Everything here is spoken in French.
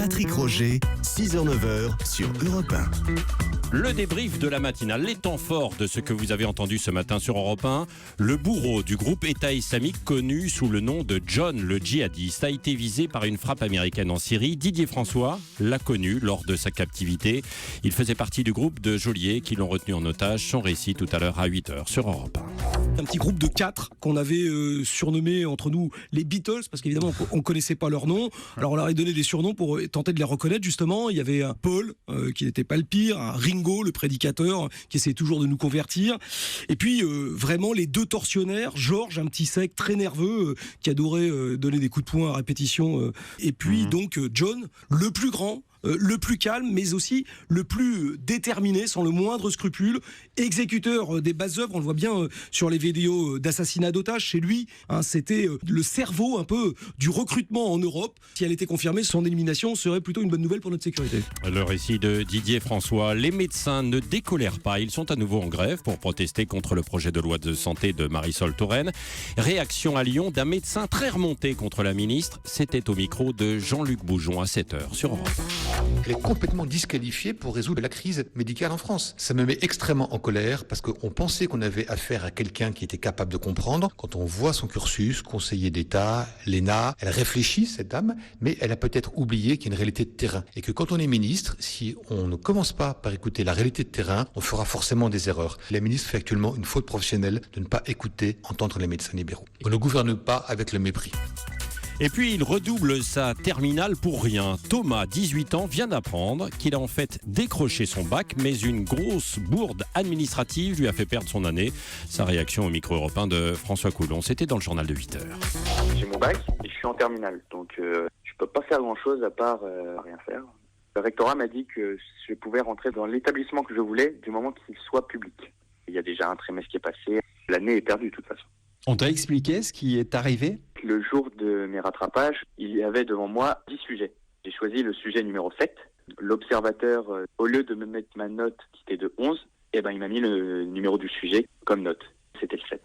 Patrick Roger, 6h-9h sur Europe 1. Le débrief de la matinale, les temps forts de ce que vous avez entendu ce matin sur Europe 1. Le bourreau du groupe État islamique connu sous le nom de John le djihadiste a été visé par une frappe américaine en Syrie. Didier François l'a connu lors de sa captivité. Il faisait partie du groupe de geôliers qui l'ont retenu en otage. Son récit tout à l'heure à 8h sur Europe 1. Un petit groupe de 4 qu'on avait surnommé entre nous les Beatles, parce qu'évidemment on ne connaissait pas leur nom. Alors on leur a donné des surnoms pour tenter de les reconnaître justement. Il y avait un Paul qui n'était pas le pire, un Ringo le prédicateur qui essayait toujours de nous convertir, et puis vraiment les deux tortionnaires, Georges, un petit sec très nerveux qui adorait donner des coups de poing à répétition, et puis donc John le plus grand, le plus calme, mais aussi le plus déterminé, sans le moindre scrupule, exécuteur des basses œuvres. On le voit bien sur les vidéos d'assassinat d'otages chez lui. C'était le cerveau un peu du recrutement en Europe. Si elle était confirmée, son élimination serait plutôt une bonne nouvelle pour notre sécurité. Le récit de Didier François. Les médecins ne décolèrent pas. Ils sont à nouveau en grève pour protester contre le projet de loi de santé de Marisol Touraine. Réaction à Lyon d'un médecin très remonté contre la ministre. C'était au micro de Jean-Luc Boujon à 7h sur Europe. Elle est complètement disqualifiée pour résoudre la crise médicale en France. Ça me met extrêmement en colère parce qu'on pensait qu'on avait affaire à quelqu'un qui était capable de comprendre. Quand on voit son cursus, conseiller d'État, l'ENA, elle réfléchit, cette dame, mais elle a peut-être oublié qu'il y a une réalité de terrain. Et que quand on est ministre, si on ne commence pas par écouter la réalité de terrain, on fera forcément des erreurs. La ministre fait actuellement une faute professionnelle de ne pas écouter, entendre les médecins libéraux. On ne gouverne pas avec le mépris. Et puis il redouble sa terminale pour rien. Thomas, 18 ans, vient d'apprendre qu'il a en fait décroché son bac, mais une grosse bourde administrative lui a fait perdre son année. Sa réaction au micro européen de François Coulon, c'était dans le journal de 8h. J'ai mon bac et je suis en terminale, donc je peux pas faire grand-chose à part rien faire. Le rectorat m'a dit que je pouvais rentrer dans l'établissement que je voulais du moment qu'il soit public. Il y a déjà un trimestre qui est passé, l'année est perdue de toute façon. On t'a expliqué ce qui est arrivé ? Le jour de mes rattrapages, il y avait devant moi 10 sujets. J'ai choisi le sujet numéro 7. L'observateur, au lieu de me mettre ma note qui était de 11, il m'a mis le numéro du sujet comme note. C'était le 7.